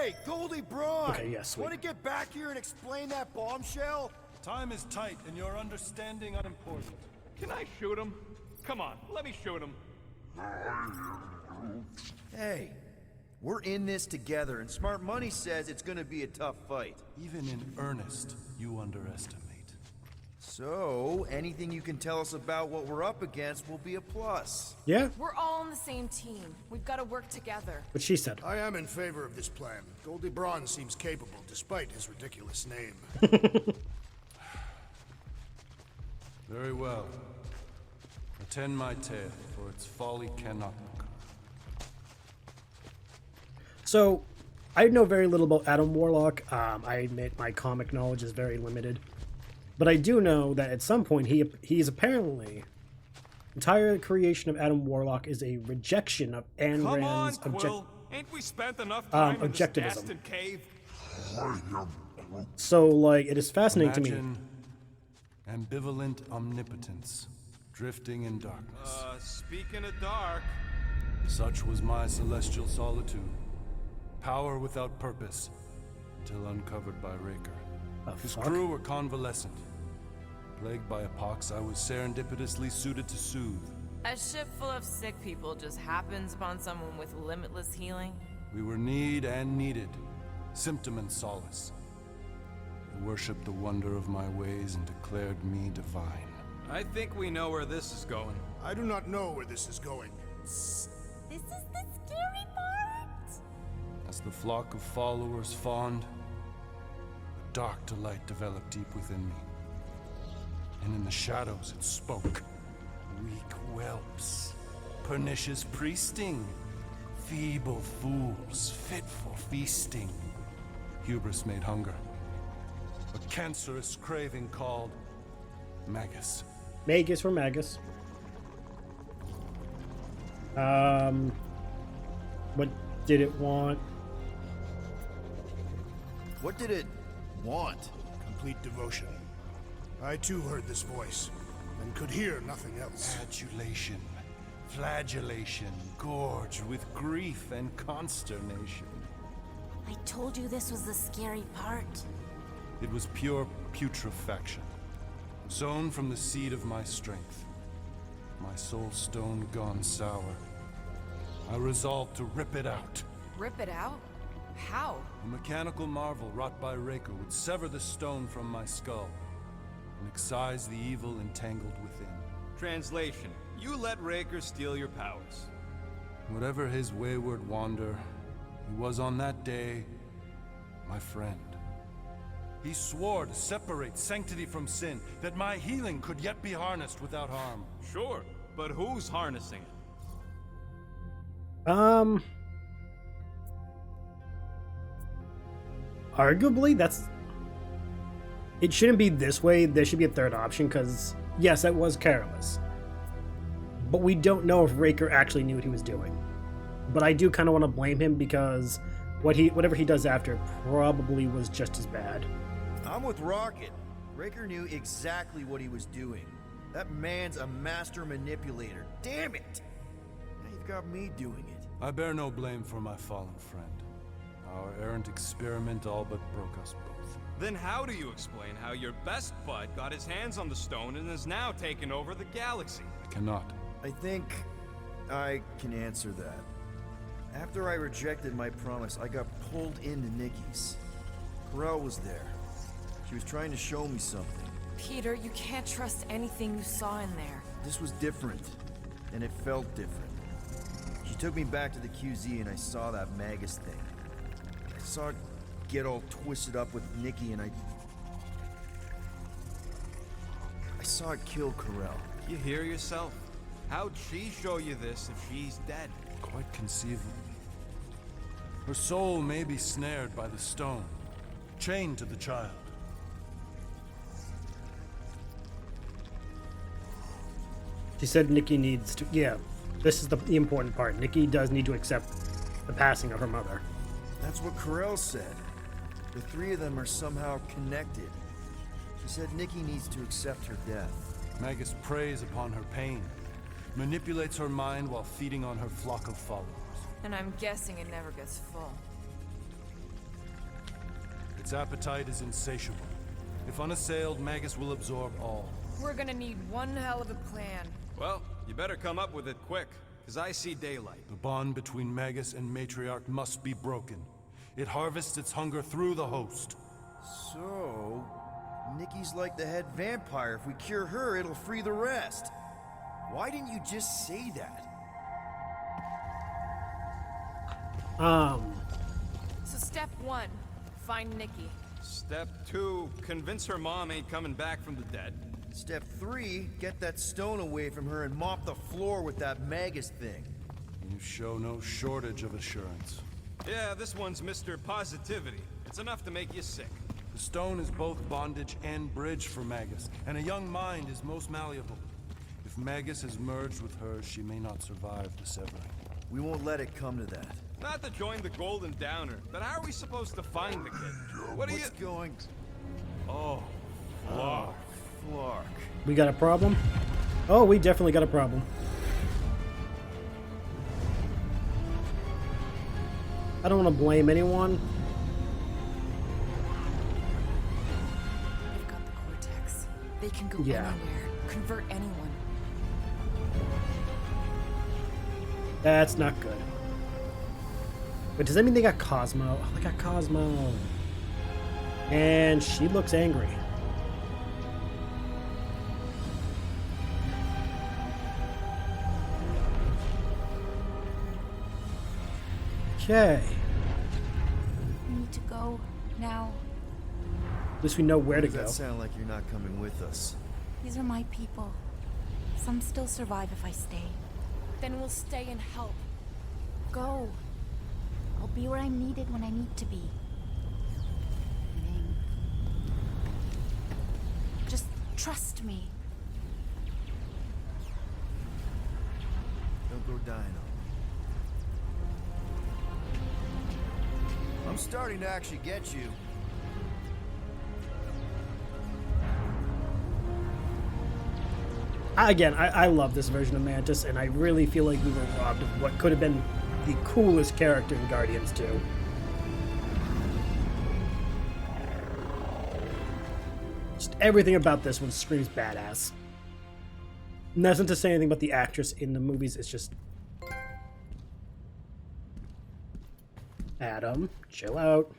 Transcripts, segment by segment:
Hey, Goldie Braun! Okay, yes, sweet. Want to get back here and explain that bombshell? Time is tight and your understanding unimportant. Can I shoot him? Come on, let me shoot him. Hey, we're in this together, and Smart Money says it's gonna be a tough fight. Even in earnest, you underestimate. So, anything you can tell us about what we're up against will be a plus. Yeah, We're all on the same team. We've got to work together. what she said. I am in favor of this plan. Goldie Braun seems capable, despite his ridiculous name. Very well. Attend my tale, for its folly cannot occur. So, I know very little about Adam Warlock. I admit my comic knowledge is very limited. But I do know that at some point he's apparently... entire creation of Adam Warlock is a rejection of Ayn Come Rand's on, Quill. Ain't we spent enough time in this objectivism. bastard cave? So, like, it is fascinating to me. Imagine ambivalent omnipotence, drifting in darkness. Speaking of dark, Such was my celestial solitude. Power without purpose, until uncovered by Raker. His crew were convalescent. Plagued by a pox I was serendipitously suited to soothe. A ship full of sick people just happens upon someone with limitless healing. We were need and needed, symptom and solace. They worshipped the wonder of my ways and declared me divine. I think we know where this is going. I do not know where this is going. This is the scary part. As the flock of followers fawned, a dark delight developed deep within me. And in the shadows it spoke. Weak whelps, pernicious priesting, feeble fools, fit for feasting. Hubris made hunger. A cancerous craving called Magus. Magus or Magus. What did it want? What did it want? Complete devotion. I too heard this voice, and could hear nothing else. Adulation, flagellation, gorged with grief and consternation. I told you this was the scary part. It was pure putrefaction, sown from the seed of my strength. My soul stone gone sour. I resolved to rip it out. Rip it out? How? A mechanical marvel wrought by Raker would sever the stone from my skull and excise the evil entangled within. Translation: you let Raker steal your powers. Whatever his wayward wander, he was on that day my friend. He swore to separate sanctity from sin, that my healing could yet be harnessed without harm. Sure, but who's harnessing it? Arguably, it shouldn't be this way. There should be a third option, because, yes, that was careless. But we don't know if Raker actually knew what he was doing. But I do kind of want to blame him, because whatever he does after probably was just as bad. I'm with Rocket. Raker knew exactly what he was doing. That man's a master manipulator. Damn it! Now you've got me doing it. I bear no blame for my fallen friend. Our errant experiment all but broke us both. Then how do you explain how your best bud got his hands on the stone and is now taking over the galaxy? I cannot. I think I can answer that. After I rejected my promise, I got pulled into Nikki's. Corel was there. She was trying to show me something. Peter, you can't trust anything you saw in there. This was different, and it felt different. She took me back to the QZ and I saw that Magus thing. I saw it get all twisted up with Nikki and I saw it kill Corel. You hear yourself? How'd she show you this if she's dead? Quite conceivably. Her soul may be snared by the stone, chained to the child. She said Nikki needs to... Yeah, this is the important part. Nikki does need to accept the passing of her mother. That's what Corel said. The three of them are somehow connected. She said Nikki needs to accept her death. Magus preys upon her pain, manipulates her mind while feeding on her flock of followers. And I'm guessing it never gets full. Its appetite is insatiable. If unassailed, Magus will absorb all. We're gonna need one hell of a plan. Well, you better come up with it quick, because I see daylight. The bond between Magus and Matriarch must be broken. It harvests its hunger through the host. So, Nikki's like the head vampire. If we cure her, it'll free the rest. Why didn't you just say that? So step 1, find Nikki. Step 2, convince her mom ain't coming back from the dead. Step 3, get that stone away from her and mop the floor with that Magus thing. You show no shortage of assurance. Yeah, this one's Mr. Positivity. It's enough to make you sick. The stone is both bondage and bridge for Magus, and a young mind is most malleable. If Magus is merged with hers, she may not survive the severing. We won't let it come to that. Not to join the Golden Downer, but how are we supposed to find the kid? What are What's going... Oh, Flark. Flark. We got a problem? Oh, we definitely got a problem. I don't want to blame anyone. They've got the cortex. They can go Yeah. anywhere, convert anyone. That's not good. But does that mean they got Cosmo? Oh, they got Cosmo. And she looks angry. Okay. We need to go now. At least we know where to Does go. that sound like you're not coming with us? These are my people. Some still survive if I stay. Then we'll stay and help. Go. I'll be where I'm needed when I need to be. Just trust me. Don't go dying on me. I'm starting to actually get you. Again, I love this version of Mantis, and I really feel like we were robbed of what could have been the coolest character in Guardians 2. Just everything about this one screams badass. Nothing to say anything about the actress in the movies, it's just... Adam, chill out.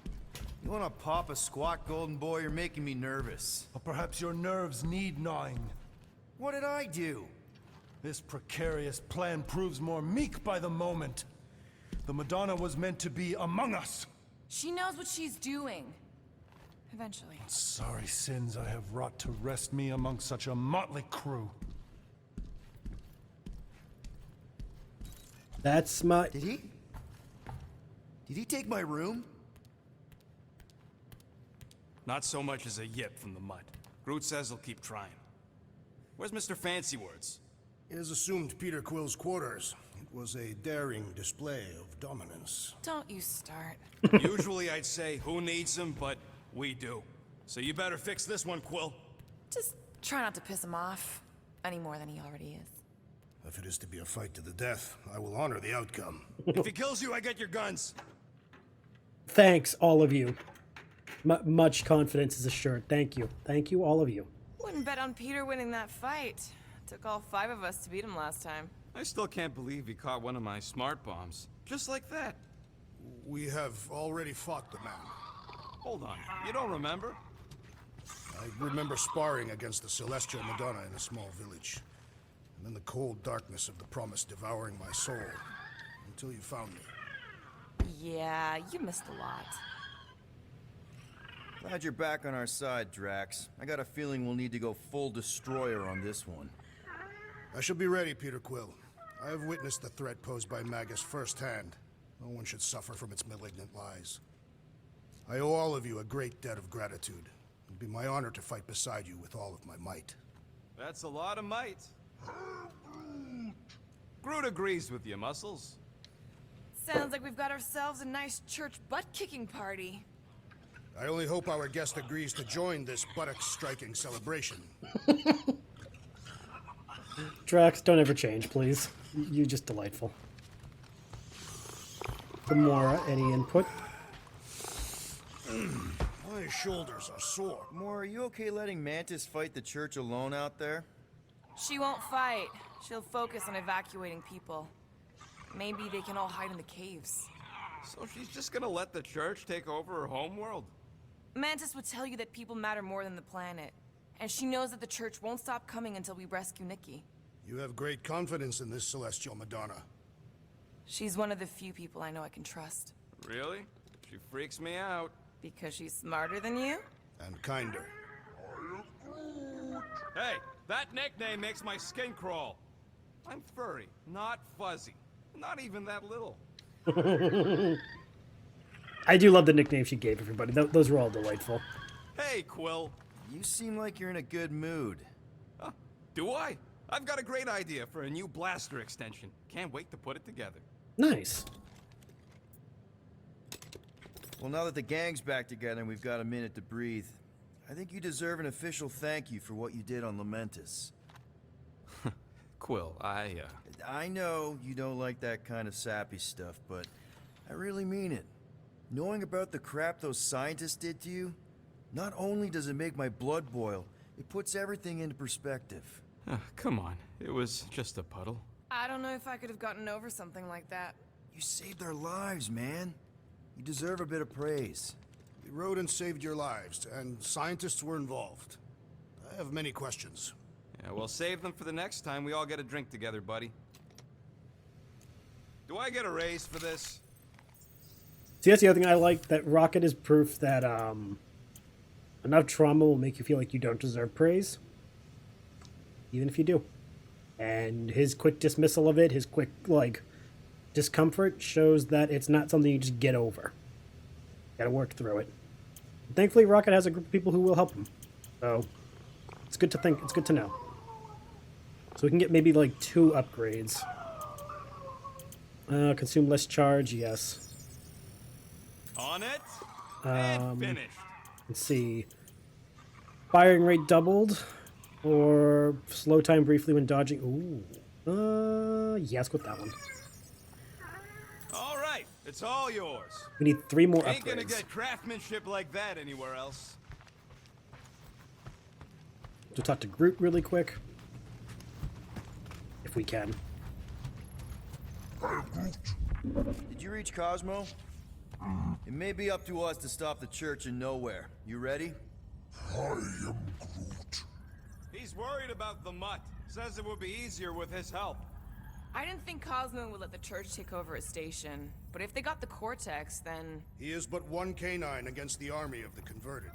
You wanna pop a squat, golden boy? You're making me nervous. Or perhaps your nerves need gnawing. What did I do? This precarious plan proves more meek by the moment. The Madonna was meant to be among us. She knows what she's doing. Eventually. Sorry sins I have wrought to wrest me among such a motley crew. That's my... Did he? Did he take my room? Not so much as a yip from the mud. Groot says he'll keep trying. Where's Mr. Fancy Words? It is assumed Peter Quill's quarters. It was a daring display of dominance. Don't you start. Usually I'd say, who needs him, but we do. So you better fix this one, Quill. Just try not to piss him off any more than he already is. If it is to be a fight to the death, I will honor the outcome. If he kills you, I get your guns. Thanks, all of you. Much confidence is assured. Thank you. Thank you, all of you. Wouldn't bet on Peter winning that fight. Took all 5 of us to beat him last time. I still can't believe he caught one of my smart bombs. Just like that. We have already fought the man. Hold on, you don't remember? I remember sparring against the Celestial Madonna in a small village. And then the cold darkness of the promise devouring my soul. Until you found me. Yeah, you missed a lot. Glad you're back on our side, Drax. I got a feeling we'll need to go full destroyer on this one. I shall be ready, Peter Quill. I have witnessed the threat posed by Magus firsthand. No one should suffer from its malignant lies. I owe all of you a great debt of gratitude. It'd be my honor to fight beside you with all of my might. That's a lot of might. Groot agrees with you, Muscles. Sounds like we've got ourselves a nice church butt-kicking party. I only hope our guest agrees to join this buttock-striking celebration. Drax, don't ever change, please. You're just delightful. Gamora, any input? My shoulders are sore. Gamora, are you okay letting Mantis fight the church alone out there? She won't fight. She'll focus on evacuating people. Maybe they can all hide in the caves. So she's just gonna let the church take over her homeworld? Mantis would tell you that people matter more than the planet. And she knows that the church won't stop coming until we rescue Nikki. You have great confidence in this celestial Madonna. She's one of the few people I know I can trust. Really? She freaks me out. Because she's smarter than you? And kinder. Hey, that nickname makes my skin crawl. I'm furry, not fuzzy. Not even that little. I do love the nickname she gave everybody. Those were all delightful. Hey, Quill. You seem like you're in a good mood. Do I? I've got a great idea for a new blaster extension. Can't wait to put it together. Nice. Well, now that the gang's back together and we've got a minute to breathe, I think you deserve an official thank you for what you did on Lamentus. Quill, I know you don't like that kind of sappy stuff, but I really mean it. Knowing about the crap those scientists did to you, not only does it make my blood boil, it puts everything into perspective. come on. It was just a puddle. I don't know if I could have gotten over something like that. You saved our lives, man. You deserve a bit of praise. We rode and saved your lives, and scientists were involved. I have many questions. Yeah, we'll save them for the next time we all get a drink together, buddy. Do I get a raise for this? See, that's the other thing I like, that Rocket is proof that enough trauma will make you feel like you don't deserve praise, even if you do. And his quick dismissal of it, his quick, discomfort, shows that it's not something you just get over. You gotta work through it. And thankfully, Rocket has a group of people who will help him. So, it's good to think, it's good to know. So we can get maybe, 2 upgrades. Consume less charge, yes. On it, and finished. Let's see. Firing rate doubled, or slow time briefly when dodging. Ooh. Yeah, let's go with that one. All right, it's all yours. We need 3 more Ain't gonna upgrades. get craftsmanship like that anywhere else. To talk to Groot really quick, if we can. Did you reach Cosmo? It may be up to us to stop the church in Knowhere. You ready? He's worried about the mutt. Says it would be easier with his help. I didn't think Cosmo would let the church take over a station. But if they got the Cortex, then... He is but one canine against the army of the converted.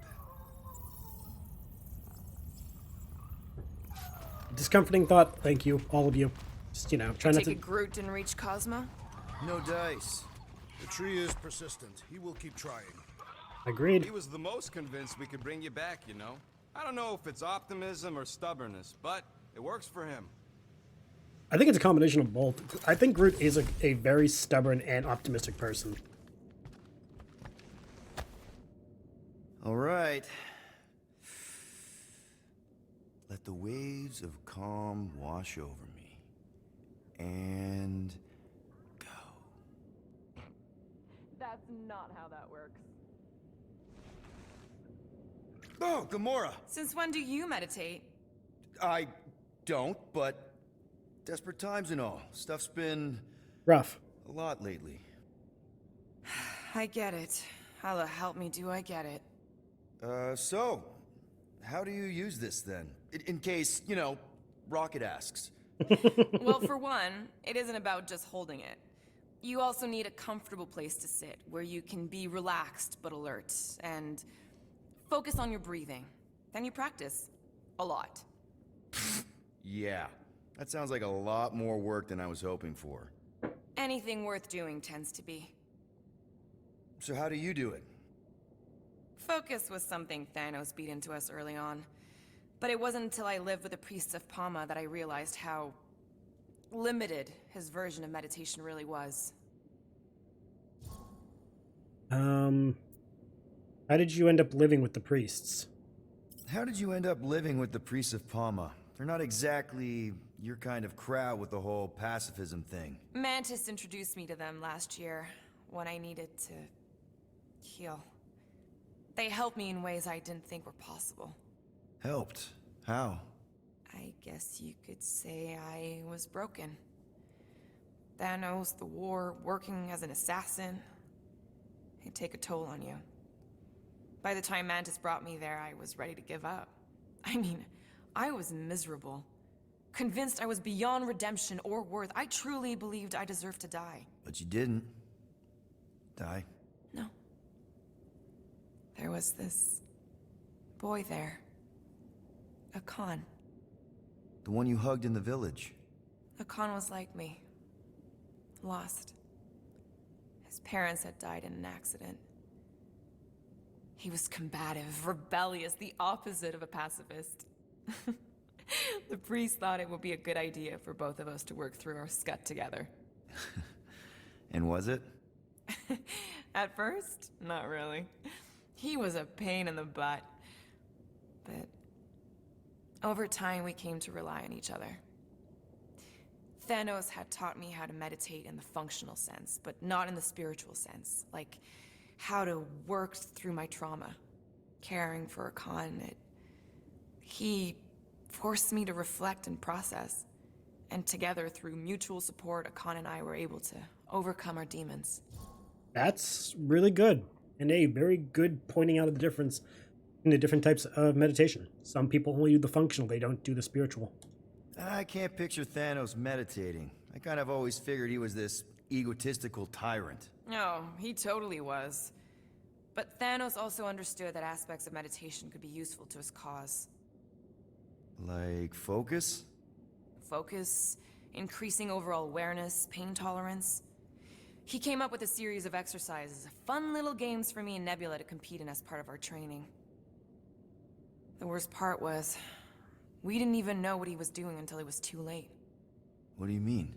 Discomforting thought. Thank you, all of you. Just, try not Take to... it Groot didn't reach Cosmo? No dice. The tree is persistent. He will keep trying. Agreed. He was the most convinced we could bring you back, you know? I don't know if it's optimism or stubbornness, but it works for him. I think it's a combination of both. I think Groot is a very stubborn and optimistic person. All right. Let the waves of calm wash over me. And go. That's not how that works. Oh, Gamora! Since when do you meditate? I don't, but desperate times and all. Stuff's been Rough. a lot lately. I get it. How the help me do I get it? So, how do you use this then? In case, Rocket asks. Well, for one, it isn't about just holding it. You also need a comfortable place to sit, where you can be relaxed but alert, and focus on your breathing. Then you practice. A lot. Yeah, that sounds like a lot more work than I was hoping for. Anything worth doing tends to be. So how do you do it? Focus was something Thanos beat into us early on. But it wasn't until I lived with the priests of Palma that I realized how limited his version of meditation really was. How did you end up living with the priests? How did you end up living with the priests of Palma? They're not exactly your kind of crowd with the whole pacifism thing. Mantis introduced me to them last year when I needed to heal. They helped me in ways I didn't think were possible. Helped? How? I guess you could say I was broken. Thanos, the war, working as an assassin. It'd take a toll on you. By the time Mantis brought me there, I was ready to give up. I mean, I was miserable. Convinced I was beyond redemption or worth. I truly believed I deserved to die. But you didn't. Die? No. There was this boy there. A Khan. The one you hugged in the village. A Khan was like me. Lost. His parents had died in an accident. He was combative, rebellious, the opposite of a pacifist. The priest thought it would be a good idea for both of us to work through our scut together. And was it? At first, not really. He was a pain in the butt. But over time, we came to rely on each other. Thanos had taught me how to meditate in the functional sense, but not in the spiritual sense. Like, how to work through my trauma. Caring for a Khan, he forced me to reflect and process. And together, through mutual support, Khan and I were able to overcome our demons. That's really good. And a very good pointing out of the difference in the different types of meditation. Some people only do the functional, they don't do the spiritual. I can't picture Thanos meditating. I kind of always figured he was this egotistical tyrant. No, he totally was. But Thanos also understood that aspects of meditation could be useful to his cause. Like focus? Focus, increasing overall awareness, pain tolerance. He came up with a series of exercises, fun little games for me and Nebula to compete in as part of our training. The worst part was, we didn't even know what he was doing until it was too late. What do you mean?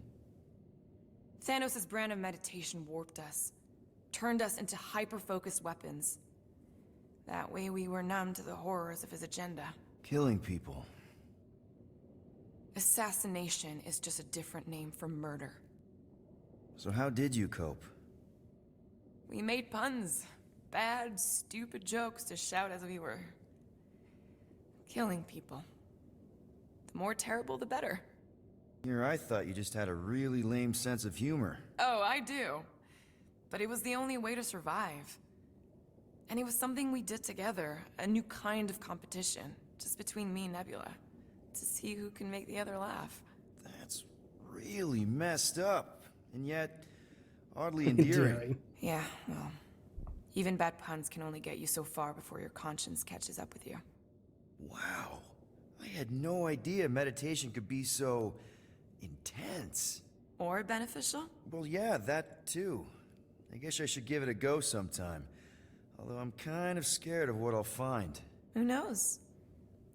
Thanos' brand of meditation warped us, turned us into hyper-focused weapons. That way we were numb to the horrors of his agenda. Killing people. Assassination is just a different name for murder. So how did you cope? We made puns. Bad, stupid jokes to shout as we were killing people. The more terrible, the better. Here, I thought you just had a really lame sense of humor. Oh, I do. But it was the only way to survive. And it was something we did together, a new kind of competition, just between me and Nebula, to see who can make the other laugh. That's really messed up, and yet oddly endearing. Yeah, well, even bad puns can only get you so far before your conscience catches up with you. Wow. I had no idea meditation could be so intense. Or beneficial? Well, yeah, that too. I guess I should give it a go sometime. Although I'm kind of scared of what I'll find. Who knows?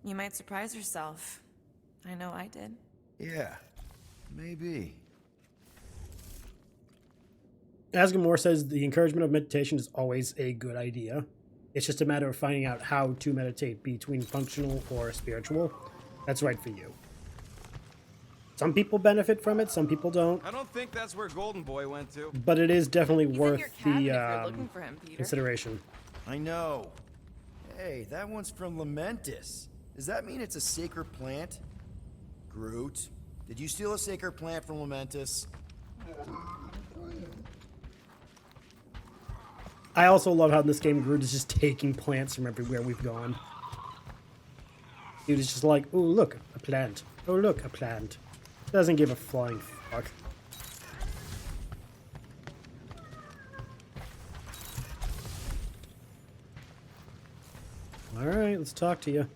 You might surprise yourself. I know I did. Yeah, maybe. Asgamore says the encouragement of meditation is always a good idea. It's just a matter of finding out how to meditate between functional or spiritual. That's right for you. Some people benefit from it, some people don't. I don't think that's where Golden Boy went to. But it is definitely He's in worth your cabinet if the you're looking for him, Peter. consideration. I know. Hey, that one's from Lamentis. Does that mean it's a sacred plant? Groot, did you steal a sacred plant from Lamentis? I also love how in this game Groot is just taking plants from everywhere we've gone. Dude is just like, oh look, a plant. Oh look, a plant. Doesn't give a flying fuck. Alright, let's talk to you.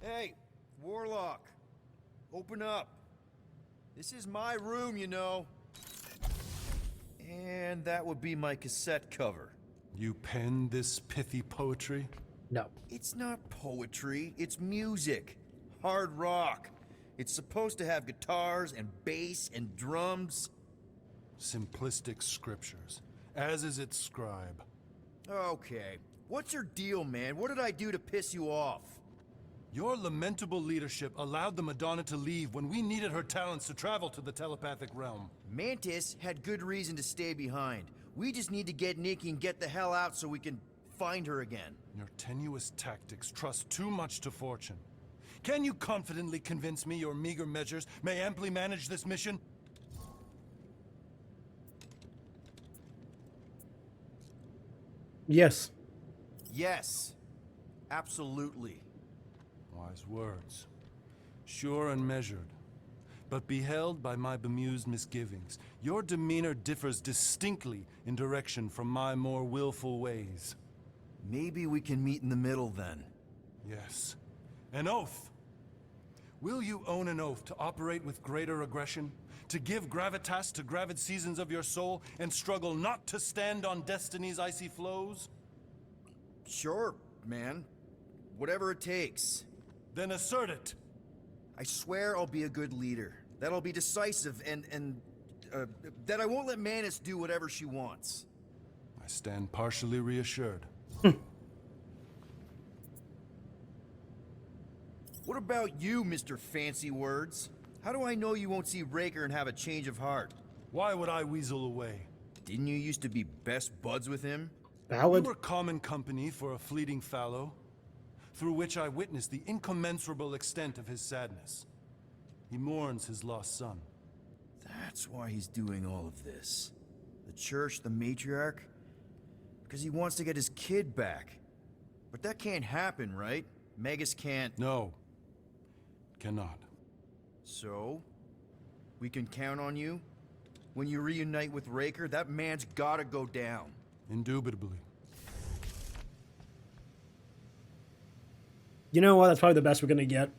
Hey, Warlock. Open up. This is my room, you know. And that would be my cassette cover. You penned this pithy poetry? No. It's not poetry, it's music. Hard rock. It's supposed to have guitars and bass and drums. Simplistic scriptures, as is its scribe. Okay. What's your deal, man? What did I do to piss you off? Your lamentable leadership allowed the Madonna to leave when we needed her talents to travel to the telepathic realm. Mantis had good reason to stay behind. We just need to get Nikki and get the hell out so we can find her again. Your tenuous tactics trust too much to fortune. Can you confidently convince me your meager measures may amply manage this mission? Yes. Yes. Absolutely. Wise words. Sure and measured. But beheld by my bemused misgivings, your demeanor differs distinctly in direction from my more willful ways. Maybe we can meet in the middle then. Yes. An oath. Will you own an oath to operate with greater aggression? To give gravitas to gravid seasons of your soul and struggle not to stand on destiny's icy flows? Sure, man. Whatever it takes. Then assert it. I swear I'll be a good leader. That I'll be decisive and that I won't let Manus do whatever she wants. I stand partially reassured. What about you, Mr. Fancy Words? How do I know you won't see Raker and have a change of heart? Why would I weasel away? Didn't you used to be best buds with him? We Valid. were common company for a fleeting fallow, through which I witnessed the incommensurable extent of his sadness. He mourns his lost son. That's why he's doing all of this. The church, the matriarch? Because he wants to get his kid back. But that can't happen, right? Magus can't... No. Cannot. So? We can count on you? When you reunite with Raker, that man's gotta go down. Indubitably. You know what? That's probably the best we're gonna get.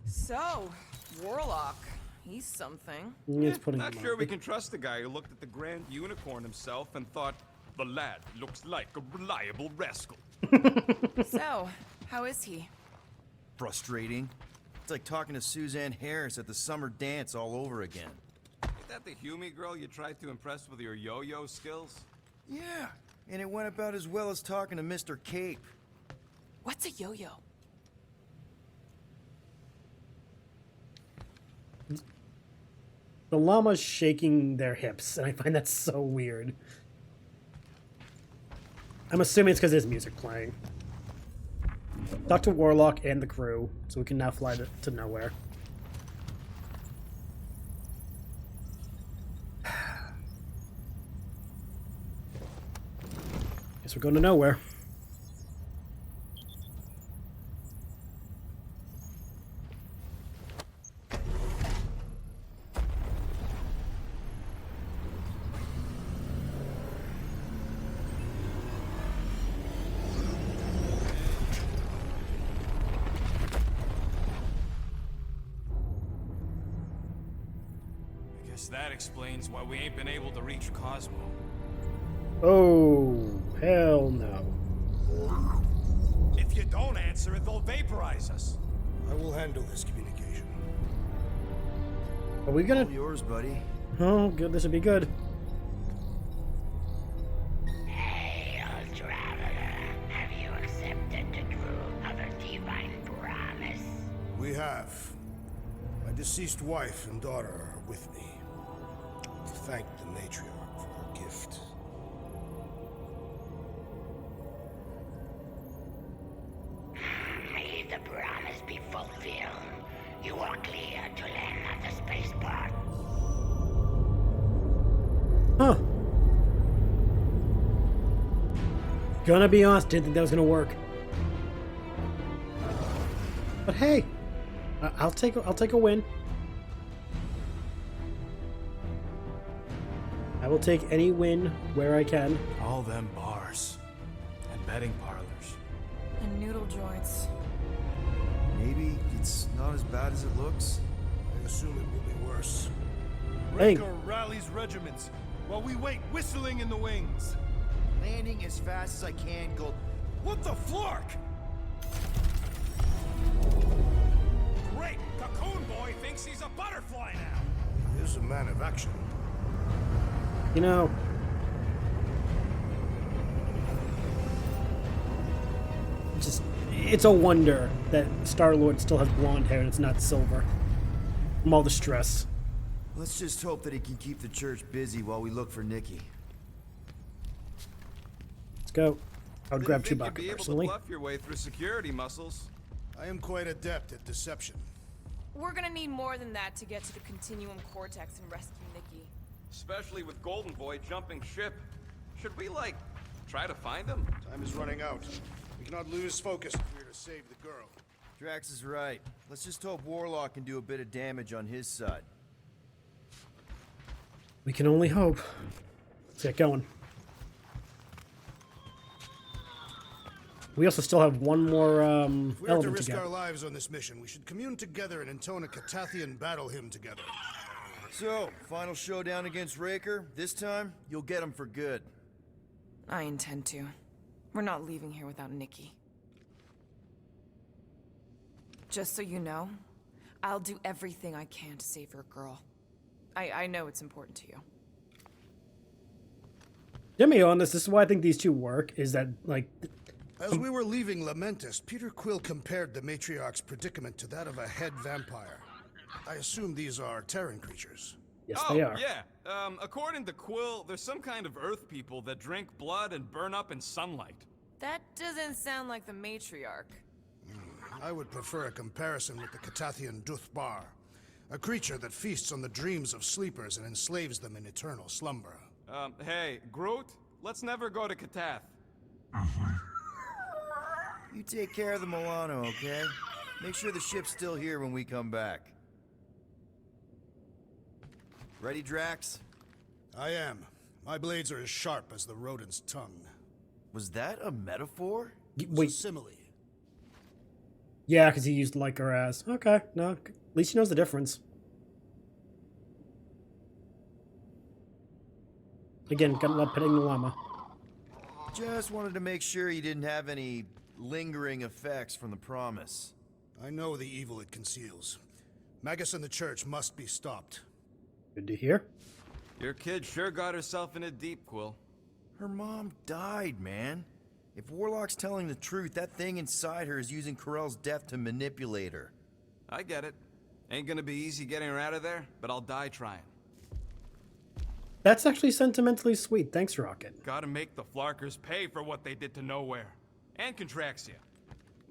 So, Warlock. He's something. It's putting Not him sure on. we can trust the guy who looked at the Grand Unicorn himself and thought, the lad looks like a reliable rascal. So, how is he? Frustrating. It's like talking to Suzanne Harris at the summer dance all over again. Ain't that the Hume girl you tried to impress with your yo-yo skills? Yeah, and it went about as well as talking to Mr. Cape. What's a yo-yo? The llama's shaking their hips, and I find that so weird. I'm assuming it's because there's music playing. Talk to Warlock and the crew, so we can now fly to Knowhere. Guess we're going to Knowhere. I guess that explains why we ain't been able to reach Cosmo. Oh, hell no. If you don't answer it, they'll vaporize us. I will handle this communication. Are we gonna... All yours, buddy. Oh, good. This would be good. Hey, old traveler, have you accepted the truth of a divine promise? We have. My deceased wife and daughter are with me. Thank the matriarch for her gift. May the promise be fulfilled. You are clear to land at the spaceport. Huh. Gonna be honest, didn't think that was gonna work. But hey, I'll take a win. I will take any win where I can. All them bars. And betting parlors. And noodle joints. Maybe it's not as bad as it looks. I assume it will be worse. Hey. Raker rallies regiments while we wait whistling in the wings. Landing as fast as I can, go... What the flark? Great! Cocoon Boy thinks he's a butterfly now! He is a man of action. You know, it's a wonder that Star-Lord still has blonde hair and it's not silver. From all the stress. Let's just hope that he can keep the church busy while we look for Nikki. Let's go. I would grab Didn't think Chewbacca you'd be able to personally. bluff your way through security muscles. I am quite adept at deception. We're gonna need more than that to get to the Continuum Cortex and rescue Nikki. Especially with Golden Boy jumping ship. Should we, like, try to find him? Time is running out. We cannot lose focus if we're to save the girl. Drax is right. Let's just hope Warlock can do a bit of damage on his side. We can only hope. Let's get going. We also still have one more If we are to element risk to our get. lives on this mission, we should commune together and intone a Catathian battle hymn together. So, final showdown against Raker. This time, you'll get him for good. I intend to. We're not leaving here without Nikki. Just so you know, I'll do everything I can to save your girl. I know it's important to you. To be honest, this is why I think these two work, is that, like... As we were leaving Lamentus, Peter Quill compared the matriarch's predicament to that of a head vampire. I assume these are Terran creatures. Yes, Oh, they are. yeah. According to Quill, there's some kind of Earth people that drink blood and burn up in sunlight. That doesn't sound like the matriarch. I would prefer a comparison with the Catathian Duthbar, a creature that feasts on the dreams of sleepers and enslaves them in eternal slumber. Hey, Groot, let's never go to Katath. You take care of the Milano, okay? Make sure the ship's still here when we come back. Ready, Drax? I am. My blades are as sharp as the rodent's tongue. Was that a metaphor? It's a Wait, simile. yeah, because he used like her ass. Okay, no, at least he knows the difference. Again, gotta love petting the llama. Just wanted to make sure you didn't have any lingering effects from the promise. I know the evil it conceals. Magus and the church must be stopped. Good to hear. Your kid sure got herself in it deep, Quill. Her mom died, man. If Warlock's telling the truth, that thing inside her is using Corell's death to manipulate her. I get it. Ain't gonna be easy getting her out of there, but I'll die trying. That's actually sentimentally sweet. Thanks, Rocket. Gotta make the Flarkers pay for what they did to Knowhere. And Contraxia.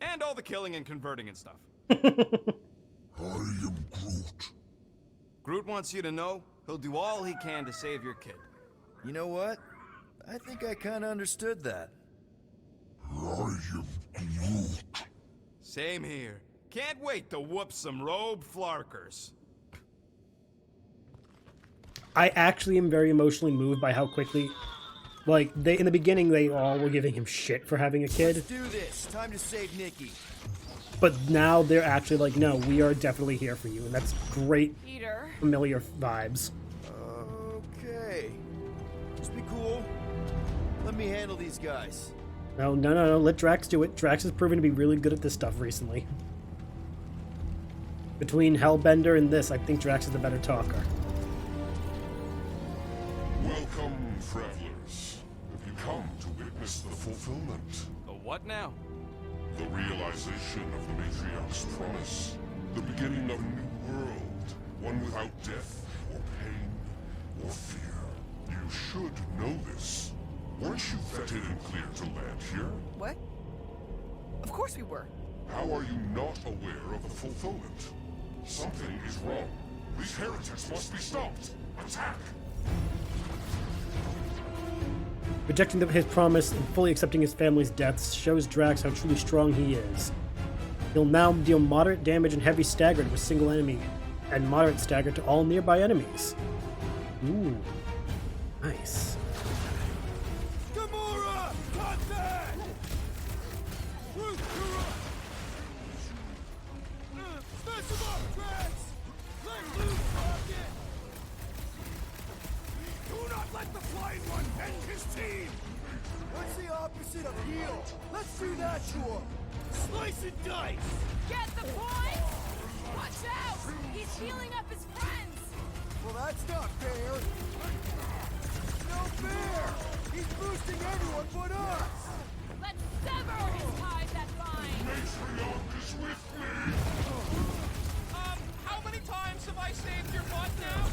And all the killing and converting and stuff. I am Groot. Groot wants you to know he'll do all he can to save your kid. You know what? I think I kinda understood that. I am Groot. Same here. Can't wait to whoop some robe Flarkers. I actually am very emotionally moved by how quickly, like, in the beginning, they all were giving him shit for having a kid, Let's do this. Time to save Nikki. but now they're actually like, no, we are definitely here for you, and that's great, Peter. familiar vibes. Okay. Just be cool. Let me handle these guys. No, let Drax do it. Drax has proven to be really good at this stuff recently. Between Hellbender and this, I think Drax is the better talker. Welcome, travelers. Have you come to witness the fulfillment? The what now? The realization of the Matriarch's promise. The beginning of a new world. One without death, or pain, or fear. You should know this. Weren't you vetted and cleared to land here? What? Of course we were. How are you not aware of the fulfillment? Something is wrong. These heretics must be stopped. Attack! Rejecting his promise and fully accepting his family's deaths shows Drax how truly strong he is. He'll now deal moderate damage and heavy stagger to a single enemy, and moderate stagger to all nearby enemies. Ooh. Nice. Gamora! Contact! Smash him up, Drax! Let loose, Rocket! Do not let the Flying One bend his team! What's the opposite of heal? Let's do that to him! Slice and dice! Get the point? Watch out! He's healing up his friends! Well, that's not fair! No fair! He's boosting everyone but us! Let's sever his ties that bind! Matriarch is with me! How many times have I saved your butt now?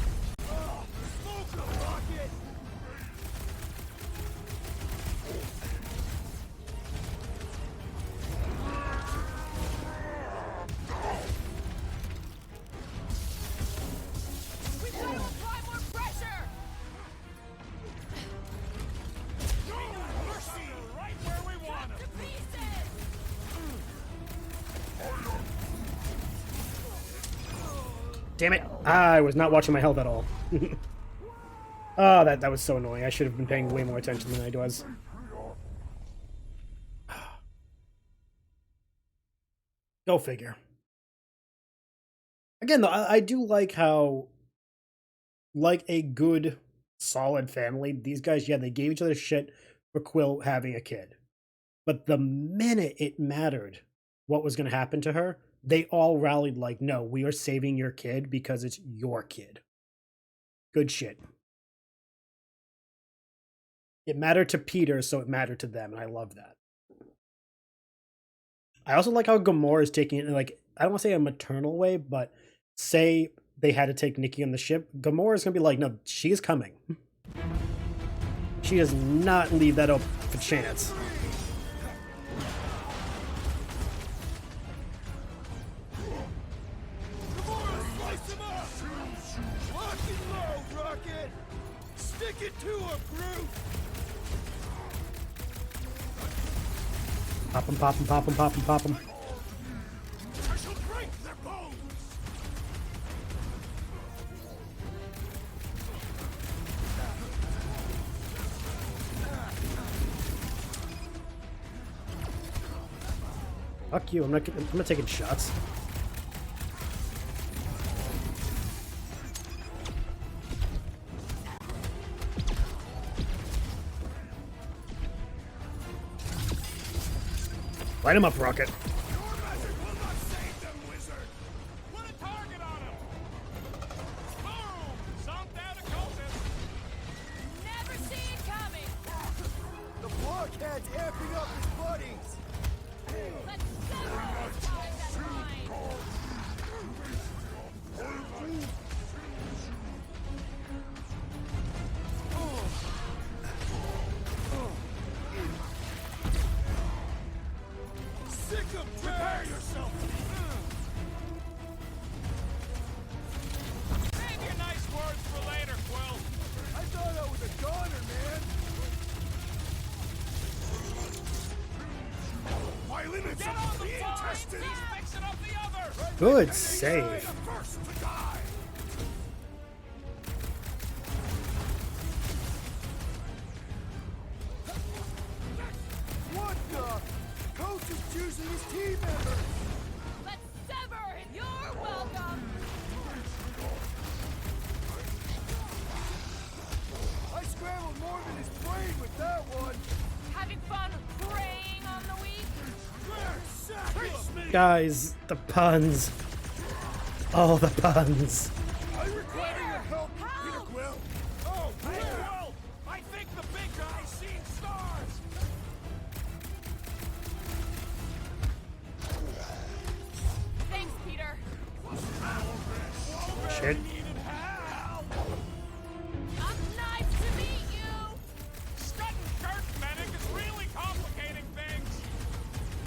Damn it! I was not watching my health at all. Oh, that was so annoying. I should have been paying way more attention than I was. Go figure. Again, though, I do like how, like a good, solid family, these guys, yeah, they gave each other shit for Quill having a kid. But the minute it mattered what was going to happen to her, they all rallied like, no, we are saving your kid because it's your kid. Good shit. It mattered to Peter, so it mattered to them, and I love that. I also like how Gamora is taking it in, like, I don't want to say a maternal way, but say they had to take Nikki on the ship, Gamora is going to be like, no, she is coming. She does not leave that open for chance. Stick it to her, Groot! Pop 'em, pop 'em, pop 'em, pop 'em, pop 'em. I shall break their bones! Fuck you, I'm not taking shots. Light him up, Rocket. Your magic will not save them, wizard! Put a target on him! Boom! Sunk down a cultist! Never see it coming! The blockhead's amping up his buddies! Let's sever his ties and mine! Sick of prepare yourself! Save your nice words for later, Quill! I thought I was a goner, man! My limits Get of on the the phone! intestines! He's fixing up the other! Good save. The first to die! What the? Coach is choosing his team members! Let's sever his... You're welcome! I scrambled more than his brain with that one! Having fun preying on the weak? Guys, the puns. All the puns. I require your help, Peter Quill! Oh, hey, Quill! I think the big guy's seeing stars! Thanks, Peter. Shit. I'm nice to meet you! Strutting Kirk medic is really complicating things!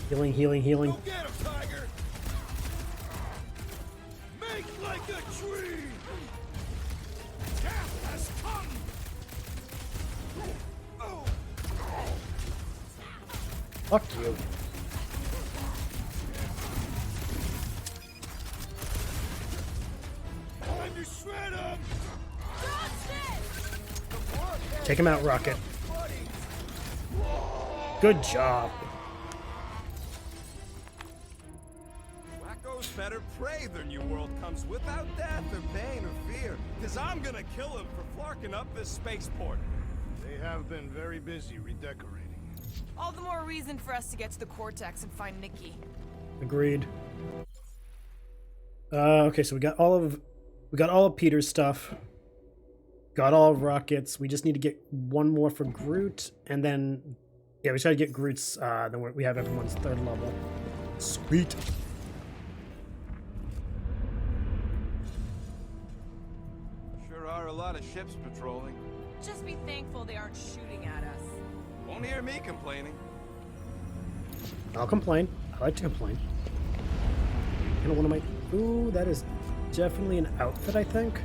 Healing, healing, healing. Go get him, Tiger! Make like a tree! Death has come! Oh. Fuck you. Time to shred him! Take him out, Rocket. Good job. Wacko's better prey their new world comes without death or pain or fear. Cause I'm gonna kill him for flarking up this spaceport. They have been very busy redecorating. All the more reason for us to get to the Cortex and find Nikki. Agreed. Okay, so we got all of Peter's stuff. Got all of Rocket's. We just need to get one more for Groot, and then yeah, we try to get Groot's. Then we have everyone's third level. Sweet. Sure are a lot of ships patrolling. Just be thankful they aren't shooting at us. Won't hear me complaining. I'll complain. I like to complain. Kind of one of my. Ooh, that is definitely an outfit, I think.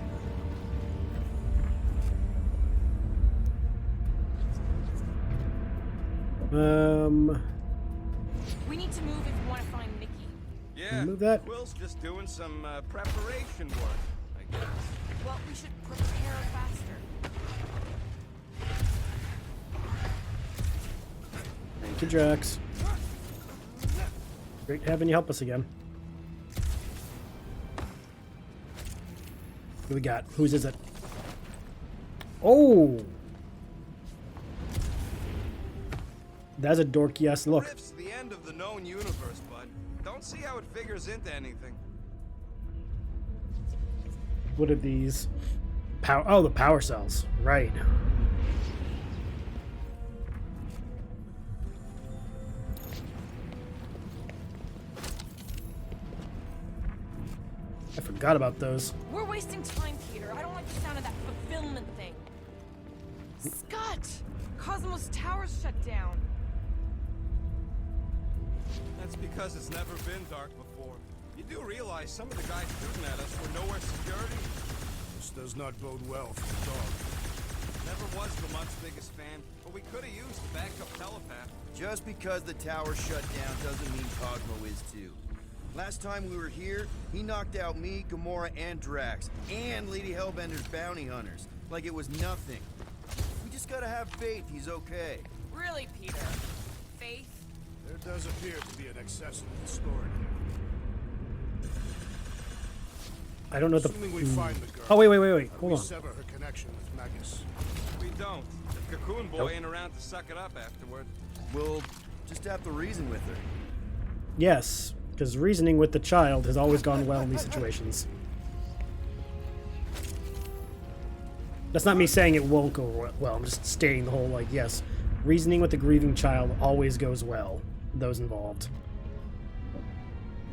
We need to move if we want to find Nikki. Yeah, Move that. Will's just doing some preparation work. We should prepare faster. Thank you, Drax. Great having you help us again. What do we got? Whose is it? Oh! That's a dorky ass look. Rift's the end of the known universe, bud. Don't see how it figures into anything. What are these? Power. Oh, the power cells. Right. I forgot about those. We're wasting time, Peter. I don't like the sound of that fulfillment thing. Scott! Cosmos Tower's shut down. That's because it's never been dark before. You do realize some of the guys shooting at us were Knowhere security? This does not bode well for the dog. Never was Lamont's biggest fan, but we could have used a backup telepath. Just because the tower shut down doesn't mean Cosmo is too. Last time we were here, he knocked out me, Gamora, and Drax, and Lady Hellbender's bounty hunters, like it was nothing. We just gotta have faith he's okay. Really, Peter? Faith? There does appear to be an excessive distortion. I don't know the. Assuming we find the girl. Oh wait! Hold we on. sever her connection with Magus. We don't. The Cocoon Boy ain't around to suck it up afterward. We'll just have to reason with her. Yes, because reasoning with the child has always gone well in these situations. That's not me saying it won't go well. I'm just stating the whole, like, yes, reasoning with the grieving child always goes well. Those involved.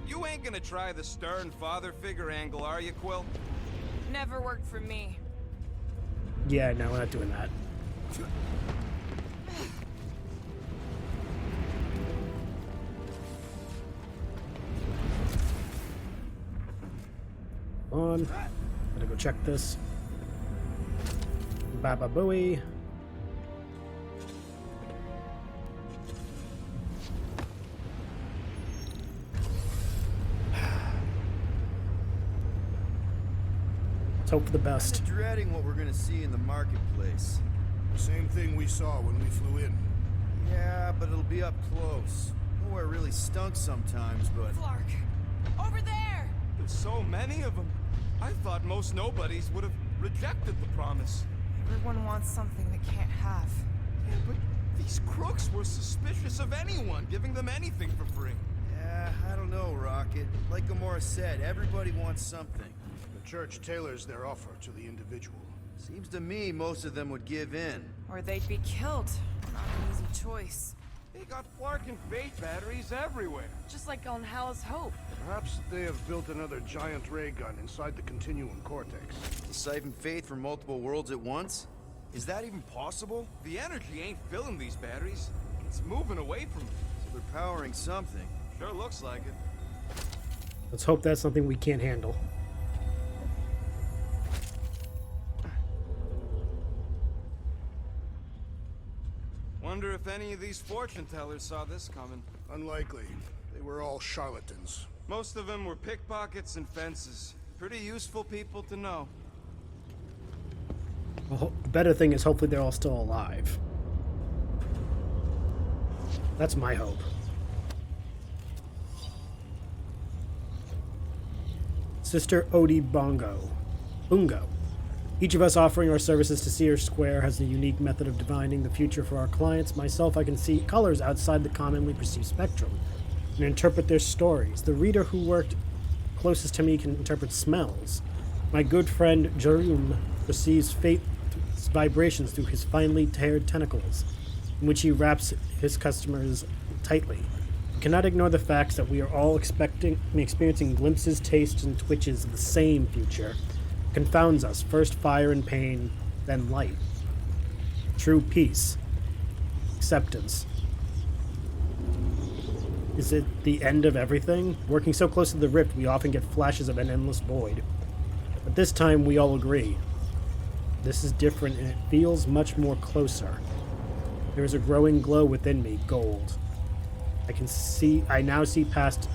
You ain't gonna try the stern father figure angle, are you, Quill? Never worked for me. Yeah, no, we're not doing that. On. Gotta go check this. Baba Booey. Let's hope for the best. I'm dreading what we're gonna see in the marketplace. The same thing we saw when we flew in. Yeah, but it'll be up close. Nowhere really stunk sometimes, but... Clark! Over there! There's so many of them. I thought most nobodies would have rejected the promise. Everyone wants something they can't have. Yeah, but these crooks were suspicious of anyone giving them anything for free. Yeah, I don't know, Rocket. Like Gamora said, everybody wants something. The church tailors their offer to the individual. Seems to me most of them would give in. Or they'd be killed. Not an easy choice. They got Flark and Fate batteries everywhere. Just like on Hala's Hope. Perhaps they have built another giant ray gun inside the Continuum Cortex. To siphon faith from multiple worlds at once? Is that even possible? The energy ain't filling these batteries. It's moving away from them. So they're powering something. Sure looks like it. Let's hope that's something we can't handle. Wonder if any of these fortune tellers saw this coming. Unlikely. They were all charlatans. Most of them were pickpockets and fences. Pretty useful people to know. Well, the better thing is hopefully they're all still alive. That's my hope. Sister Odie Bungo. Each of us offering our services to Sears Square has a unique method of divining the future for our clients. Myself, I can see colors outside the commonly perceived spectrum and interpret their stories. The reader who worked closest to me can interpret smells. My good friend Jerome perceives fate's vibrations through his finely haired tentacles, in which he wraps his customers tightly. We cannot ignore the facts that we are all experiencing glimpses, tastes, and twitches of the same future. It confounds us, first fire and pain, then light. True peace. Acceptance. Is it the end of everything? Working so close to the rift, we often get flashes of an endless void. But this time, we all agree. This is different, and it feels much more closer. There is a growing glow within me, gold. I now see past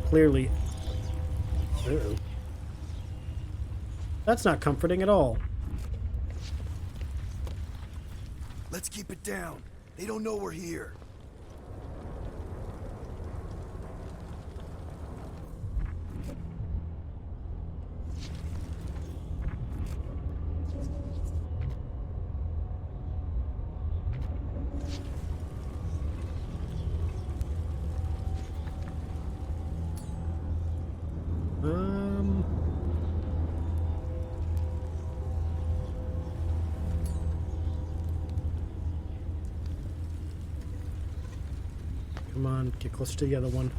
clearly. Uh-oh. That's not comforting at all. Let's keep it down. They don't know we're here. Come on, get closer to the other one.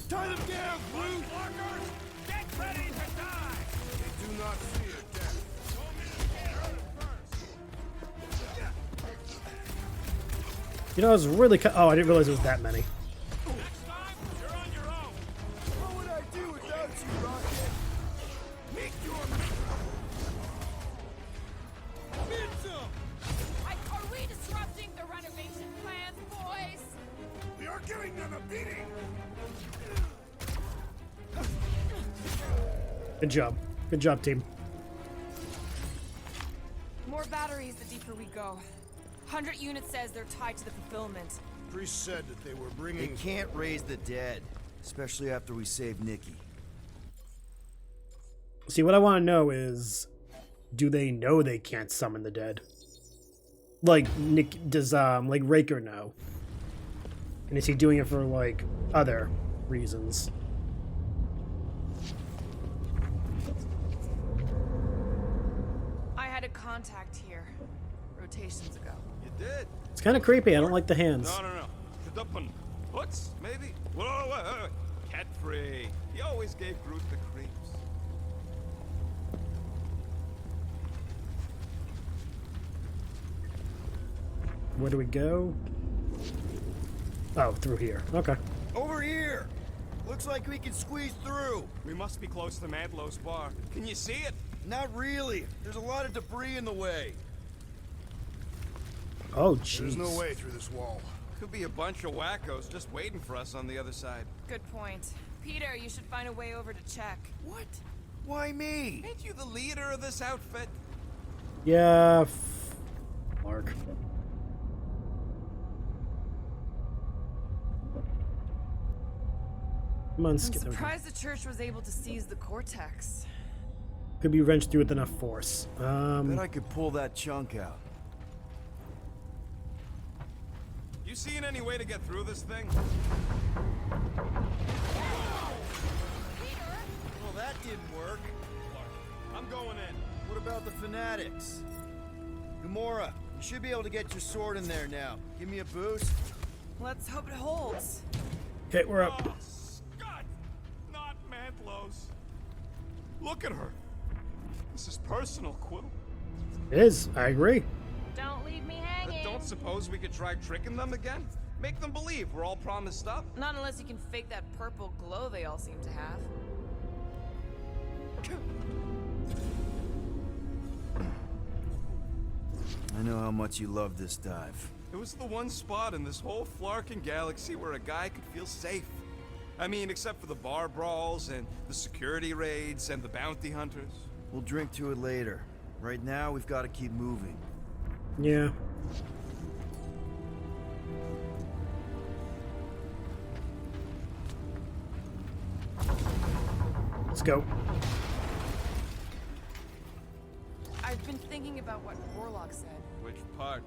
Tie them down, Blue! Walkers! Get ready to die! They do not fear death. You know, I was really oh, I didn't realize it was that many. Next time, you're on your own. What would I do without you, Rocket? Meet your Are we disrupting the renovation plans, boys? We are giving them a beating! Good job. Good job, team. More batteries the deeper we go. 100 units says they're tied to the fulfillment. Priest said that they were They bringing... can't raise the dead, especially after we save Nikki. See, what I want to know is, do they know they can't summon the dead? Like, does like Raker know? And is he doing it for, like, other reasons? I had a contact here rotations ago. You did? It's kind of creepy. I don't like the hands. No. Kaduppin. What's? Maybe? Whoa, wait. Cat free. He always gave Groot the creeps. Where do we go? Oh, through here. Okay. Over here! Looks like we can squeeze through. We must be close to Mantlow's bar. Can you see it? Not really. There's a lot of debris in the way. Oh, There's jeez. no way through this wall. Could be a bunch of wackos just waiting for us on the other side. Good point. Peter, you should find a way over to check. What? Why me? Ain't you the leader of this outfit? Yeah, Mark. Come on, I'm skip over. surprised the church was able to seize the cortex. Could be wrenched through with enough force. Bet I could pull that chunk out. You seen any way to get through this thing? Well, that didn't work. I'm going in. What about the fanatics? Gamora, you should be able to get your sword in there now. Give me a boost. Let's hope it holds. Okay, we're up. Oh, Scott! Not Mantlow's. Look at her. This is personal, Quill. It is. I agree. Don't leave me hanging. Don't suppose we could try tricking them again? Make them believe we're all promised stuff? Not unless you can fake that purple glow they all seem to have. I know how much you love this dive. It was the one spot in this whole flarkin' galaxy where a guy could feel safe. I mean, except for the bar brawls and the security raids and the bounty hunters. We'll drink to it later. Right now, we've got to keep moving. Yeah. Let's go. I've been thinking about what Warlock said. Which part?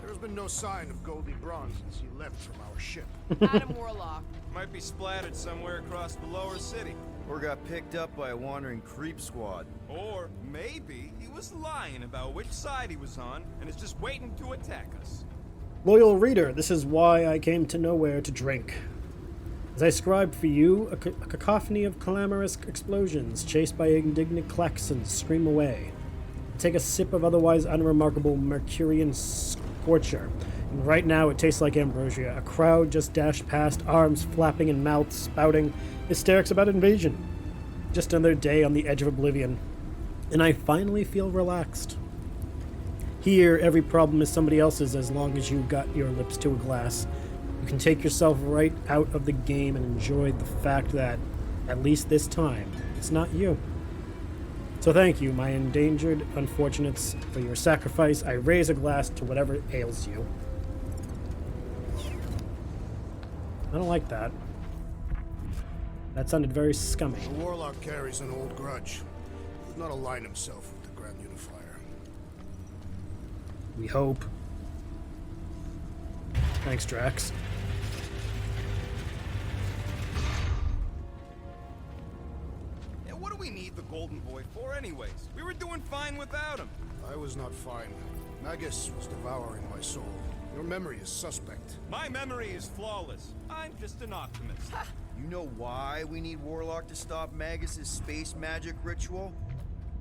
There's been no sign of Goldie Braun since he left from our ship. Adam Warlock. Might be splattered somewhere across the lower city. Or got picked up by a wandering creep squad. Or maybe he was lying about which side he was on and is just waiting to attack us. Loyal reader, this is why I came to Knowhere to drink. As I scribed for you, a cacophony of clamorous explosions, chased by indignant klaxons, scream away. Take a sip of otherwise unremarkable Mercurian scorcher. And right now it tastes like ambrosia. A crowd just dashed past, arms flapping and mouths spouting, hysterics about invasion. Just another day on the edge of oblivion. And I finally feel relaxed. Here, every problem is somebody else's as long as you got your lips to a glass. You can take yourself right out of the game and enjoy the fact that, at least this time, it's not you. So thank you, my endangered unfortunates, for your sacrifice. I raise a glass to whatever ails you. I don't like that. That sounded very scummy. The Warlock carries an old grudge. He does not align himself with the Grand Unifier. We hope. Thanks, Drax. Yeah, what do we need the Golden Boy for anyways? We were doing fine without him. I was not fine. Magus was devouring my soul. Your memory is suspect. My memory is flawless. I'm just an optimist. You know why we need Warlock to stop Magus' space magic ritual?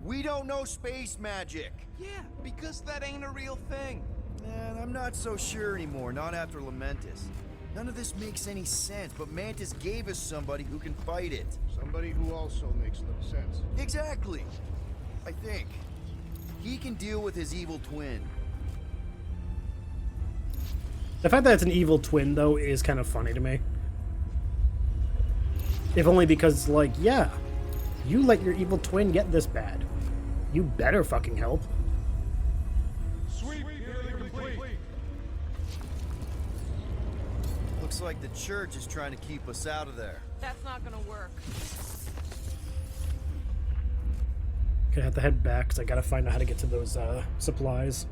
We don't know space magic! Yeah, because that ain't a real thing. Man, I'm not so sure anymore, not after Lamentus. None of this makes any sense, but Mantis gave us somebody who can fight it. Somebody who also makes little sense. Exactly! I think. He can deal with his evil twin. The fact that it's an evil twin, though, is kind of funny to me. If only because, like, yeah, you let your evil twin get this bad. You better fucking help. Sweep nearly complete. Looks like the church is trying to keep us out of there. That's not gonna work. Gonna have to head back because I gotta find out how to get to those supplies.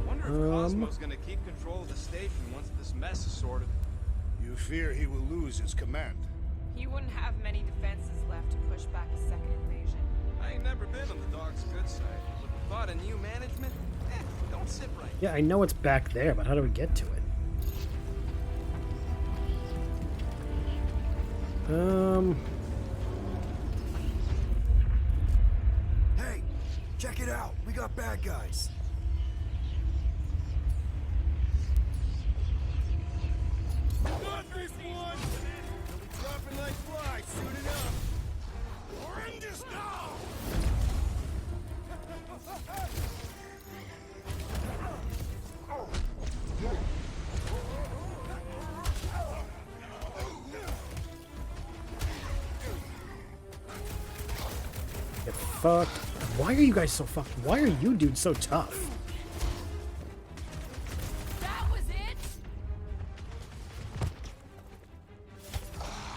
Wonder if Cosmo's gonna keep control of the station once this mess is sorted. You fear he will lose his command. He wouldn't have many defenses left to push back a second invasion. I ain't never been on the dog's good side, but the thought of new management, don't sit right. Yeah, I know it's back there, but how do we get to it? Hey, check it out. We got bad guys. Got this one! They'll be dropping like flies soon enough. Horrendous now! Get fucked. Why are you guys so fucked? Why are you dudes so tough? That was it?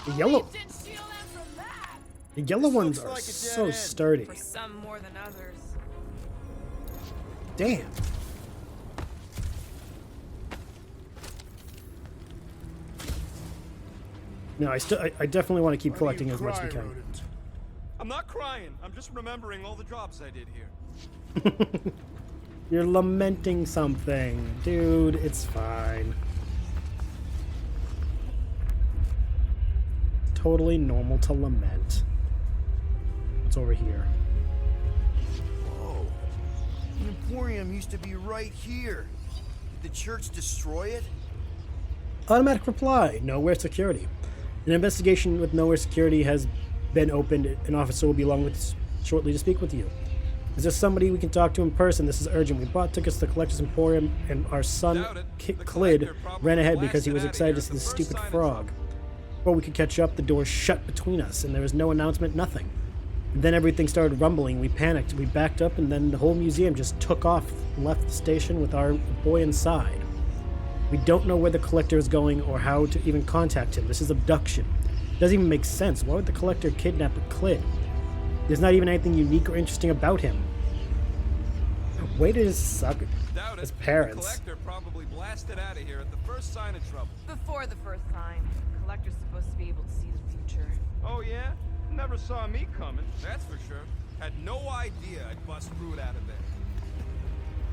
The yellow, We did shield them from that! the yellow ones looks are like a dead so end. sturdy. For some more than others. Damn. No, I definitely want to keep Why do collecting you as much as we cry, can. rodent? I'm not crying. I'm just remembering all the jobs I did here. You're lamenting something. Dude, it's fine. Totally normal to lament. What's over here? Whoa. The Emporium used to be right here. Did the church destroy it? Automatic reply. Knowhere security. An investigation with Knowhere security has been opened. An officer will be along with us shortly to speak with you. Is there somebody we can talk to in person? This is urgent. We bought tickets to the Collector's Emporium, and our son, Doubt it. The Clid, Collector probably ran ahead because he blasted was outta excited here to see at the the first stupid sign of frog. trouble. Before we could catch up, the door shut between us, and there was no announcement, nothing. And then everything started rumbling. We panicked. We backed up, and then the whole museum just took off and left the station with our boy inside. We don't know where the Collector is going or how to even contact him. This is abduction. It doesn't even make sense. Why would the Collector kidnap a Clid? There's not even anything unique or interesting about him. Way to just suck Doubt his it. parents. The Collector probably blasted out of here at the first sign of trouble. Before the first sign, Collector's supposed to be able to see the future. Oh yeah? Never saw me coming, that's for sure. Had no idea I'd bust Groot out of there.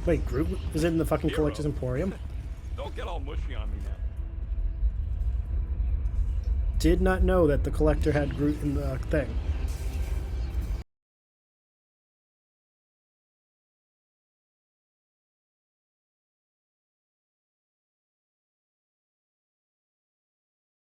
Wait, Groot was in the fucking Hero. Collector's Emporium? Don't get all mushy on me now. Did not know that the Collector had Groot in the thing.